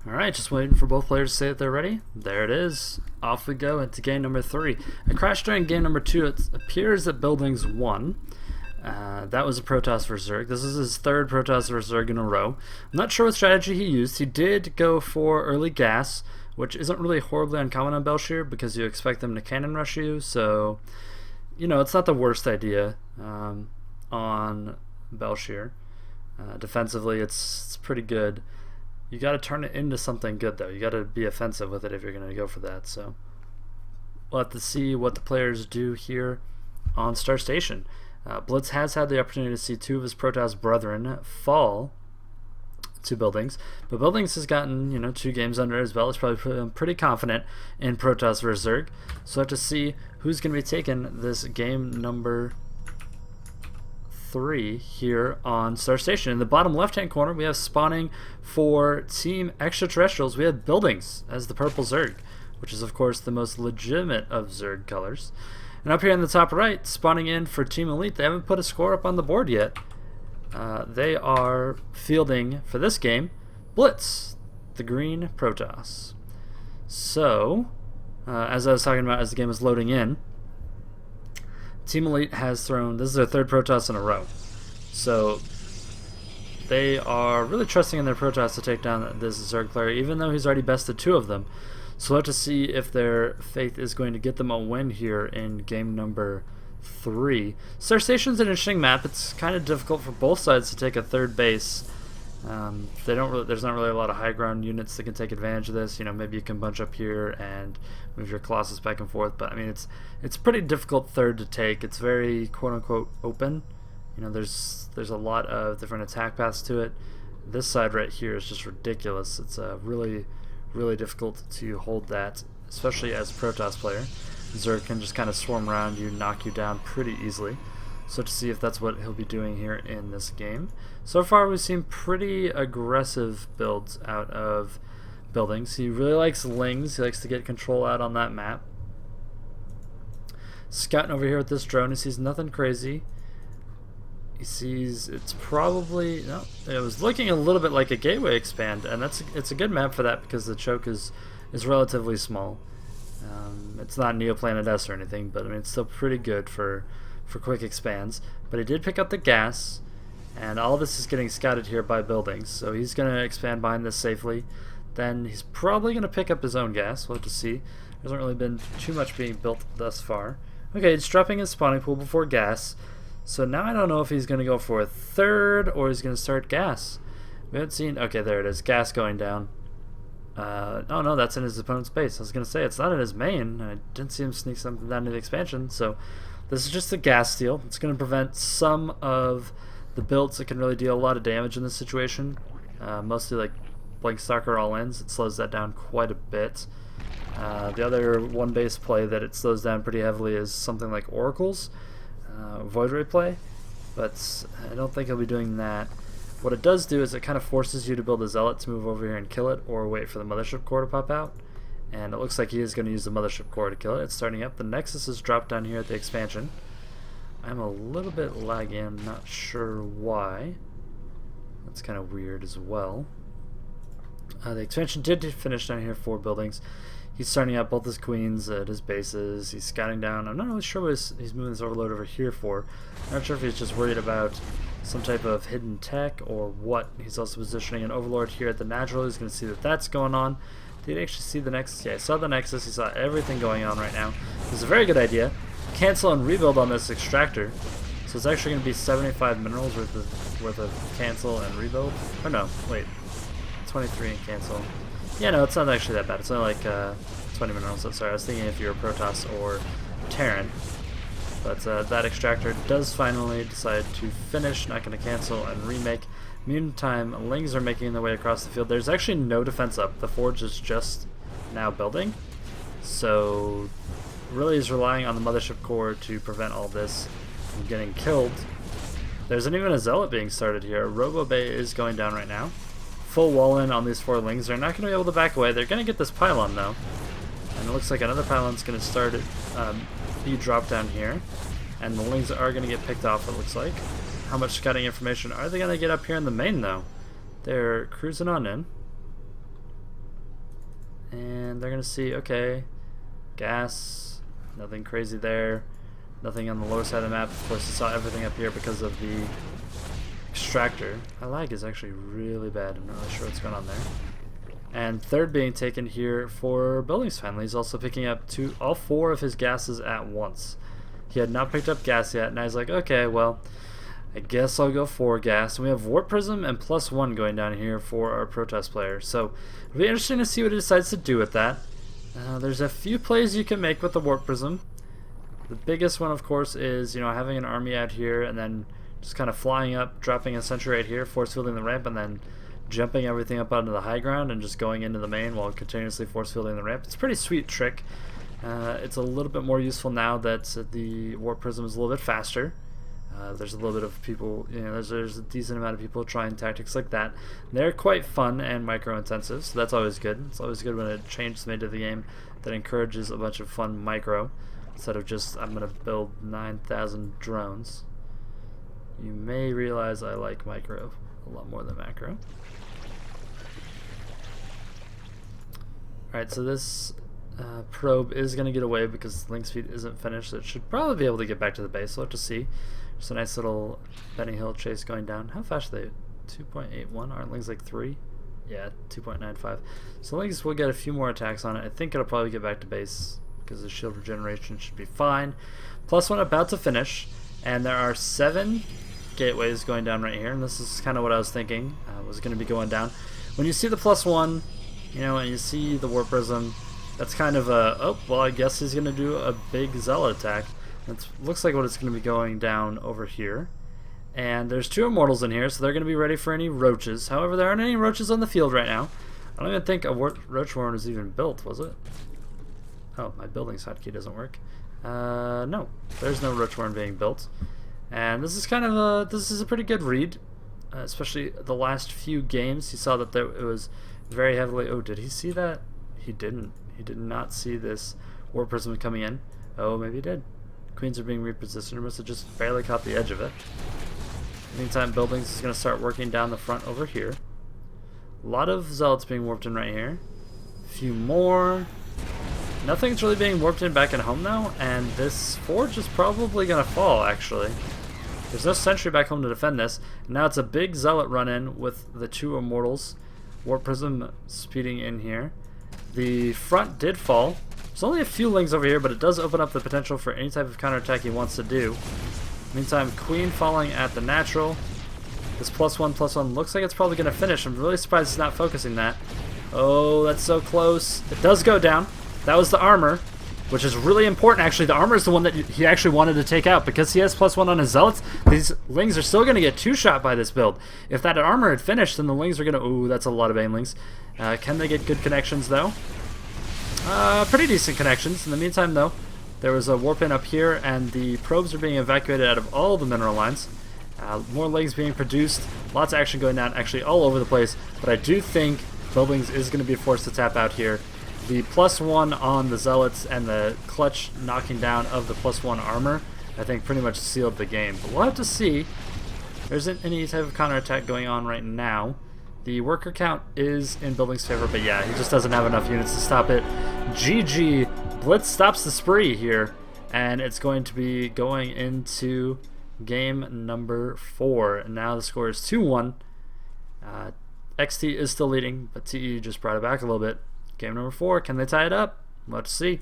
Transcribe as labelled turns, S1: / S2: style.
S1: Alright, just waiting for both players to say that they're ready. There it is. Off we go into game number 3. I crashed during game number 2. It appears that BuildingS won. That was a Protoss vs Zerg. This is his third Protoss vs Zerg in a row. I'm not sure what strategy he used. He did go for early gas, which isn't really horribly uncommon on Belshir because you expect them to cannon rush you. So, you know, it's not the worst idea on Belshir. Defensively, it's pretty good. You got to turn it into something good, though. You got to be offensive with it if you're going to go for that. So we'll have to see what the players do here on Star Station. Blitz has had the opportunity to see two of his Protoss brethren fall to BuildingS, but BuildingS has gotten 2 games under his belt. He's probably pretty confident in Protoss vs Zerg. So we'll have to see who's going to be taking this game number 3 here on Star Station. In the bottom left-hand corner, we have spawning for Team Xtraterrestrials. We have BuildingS as the purple Zerg, which is of course the most legitimate of Zerg colors. And up here in the top right, spawning in for Team Elite, they haven't put a score up on the board yet. They are fielding for this game Blitz, the green Protoss. So, as I was talking about as the game was loading in, Team Elite has thrown, this is their third Protoss in a row. So they are really trusting in their Protoss to take down this Zerg player, even though he's already bested 2 of them. So we'll have to see if their faith is going to get them a win here in game number 3. Star Station's an interesting map. It's kind of difficult for both sides to take a third base. There's not really a lot of high ground units that can take advantage of this. Maybe you can bunch up here and move your Colossus back and forth, but I mean it's pretty difficult third to take. It's very quote unquote open. There's a lot of different attack paths to it. This side right here is just ridiculous. It's really difficult to hold that, especially as a Protoss player. Zerg can just kind of swarm around you, knock you down pretty easily. So to see if that's what he'll be doing here in this game. So far we've seen pretty aggressive builds out of BuildingS. He really likes Lings. He likes to get control out on that map. Scouting over here with this drone, he sees nothing crazy. He sees it's probably it was looking a little bit like a gateway expand, and it's a good map for that because the choke is relatively small. It's not Neoplanet S or anything, but I mean it's still pretty good for quick expands. But he did pick up the gas, and all this is getting scouted here by BuildingS, so he's going to expand behind this safely. Then he's probably going to pick up his own gas. We'll have to see. There hasn't really been too much being built thus far. Okay, he's dropping his spawning pool before gas. So now I don't know if he's going to go for a third or he's going to start gas. We haven't seen... Okay, there it is. Gas going down. Oh no, that's in his opponent's base. I was going to say, it's not in his main. I didn't see him sneak something down to the expansion. So this is just a gas steal. It's going to prevent some of the builds that can really deal a lot of damage in this situation. Mostly like Blink Stalker all-ins. It slows that down quite a bit. The other one base play that it slows down pretty heavily is something like Oracles. Void Ray play, but I don't think he'll be doing that. What it does do is it kind of forces you to build a Zealot to move over here and kill it, or wait for the Mothership Core to pop out. And it looks like he is going to use the Mothership Core to kill it. It's starting up. The Nexus is dropped down here at the expansion. I'm a little bit laggy. I'm not sure why. That's kind of weird as well. The expansion did finish down here for BuildingS. He's starting out both his queens at his bases. He's scouting down. I'm not really sure what he's moving this overload over here for. I'm not sure if he's just worried about some type of hidden tech or what. He's also positioning an overlord here at the natural. He's going to see that that's going on. Did he actually see the Nexus? Yeah, he saw the Nexus. He saw everything going on right now. It's a very good idea. Cancel and rebuild on this extractor. So it's actually going to be 75 minerals worth of cancel and rebuild. Or no, wait. 23 and cancel. Yeah, no, it's not actually that bad. It's only like 20 minerals. So sorry, I was thinking if you're a Protoss or Terran. But that extractor does finally decide to finish, not going to cancel and remake. Meantime, Lings are making their way across the field. There's actually no defense up. The Forge is just now building. So really is relying on the Mothership Core to prevent all this from getting killed. There isn't even a Zealot being started here. Robo Bay is going down right now. Full wall in on these 4 Lings. They're not going to be able to back away. They're going to get this pylon though. And it looks like another pylon's going to start be dropped down here. And the Lings are going to get picked off, it looks like. How much scouting information are they going to get up here in the main though? They're cruising on in. And they're going to see, okay, gas, nothing crazy there. Nothing on the lower side of the map. Of course, you saw everything up here because of the extractor. My lag is actually really bad. I'm not really sure what's going on there. And third being taken here for BuildingS finally. He's also picking up all 4 of his gases at once. He had not picked up gas yet, and I was like, okay, well, I guess I'll go 4 gas. And we have Warp Prism and +1 going down here for our protest player. So it'll be interesting to see what he decides to do with that. There's a few plays you can make with the Warp Prism. The biggest one, of course, is, you know, having an army out here and then just kind of flying up, dropping a sentry right here, force fielding the ramp, and then jumping everything up onto the high ground and just going into the main while continuously force fielding the ramp. It's a pretty sweet trick. It's a little bit more useful now that the Warp Prism is a little bit faster. There's a little bit of people, you know, there's a decent amount of people trying tactics like that. They're quite fun and micro intensive, so that's always good. It's always good when a change is made to the game that encourages a bunch of fun micro instead of just, I'm going to build 9,000 drones. You may realize I like micro a lot more than macro. Alright, so this probe is going to get away because link speed isn't finished, so it should probably be able to get back to the base. We'll have to see. Just a nice little Benny Hill chase going down. How fast are they? 2.81? Aren't links like 3? Yeah, 2.95. So links will get a few more attacks on it. I think it'll probably get back to base because the shield regeneration should be fine. +1 about to finish, and there are 7 gateways going down right here, and this is kind of what I was thinking was going to be going down. When you see the +1, you know, and you see the Warp Prism, that's kind of a, oh, well, I guess he's going to do a big Zealot attack. That looks like what it's going to be going down over here. And there's 2 Immortals in here, so they're going to be ready for any roaches. However, there aren't any roaches on the field right now. I don't even think a roach warren was even built, was it? Oh, my BuildingS hotkey doesn't work. No, there's no roach warren being built. And this is kind of a pretty good read, especially the last few games. You saw that it was very heavily. Oh, did he see that? He didn't. He did not see this Warp Prism coming in. Oh, maybe he did. Queens are being repositioned. Must have just barely caught the edge of it. Meantime, BuildingS is going to start working down the front over here. A lot of Zealots being warped in right here. A few more. Nothing's really being warped in back at home now, and this forge is probably going to fall, actually. There's no sentry back home to defend this. Now it's a big Zealot run-in with the 2 Immortals. Warp Prism speeding in here. The front did fall. There's only a few lings over here, but it does open up the potential for any type of counterattack he wants to do. Meantime, Queen falling at the natural. This +1/+1 looks like it's probably going to finish. I'm really surprised he's not focusing that. Oh, that's so close. It does go down. That was the armor, which is really important, actually. The armor is the one that he actually wanted to take out. Because he has +1 on his Zealots, these lings are still going to get 2-shot by this build. If that armor had finished, then the lings are going to... Ooh, that's a lot of banelings. Can they get good connections, though? Pretty decent connections. In the meantime, though, there was a warp in up here, and the probes are being evacuated out of all the mineral lines. More legs being produced. Lots of action going down, actually all over the place. But I do think BuildingS is going to be forced to tap out here. The +1 on the Zealots and the clutch knocking down of the +1 armor, I think pretty much sealed the game. But we'll have to see. There isn't any type of counterattack going on right now. The worker count is in BuildingS' favor, but yeah, he just doesn't have enough units to stop it. GG. Blitz stops the spree here, and it's going to be going into game number 4. And now the score is 2-1. XT is still leading, but TE just brought it back a little bit. Game number 4, can they tie it up? Let's see.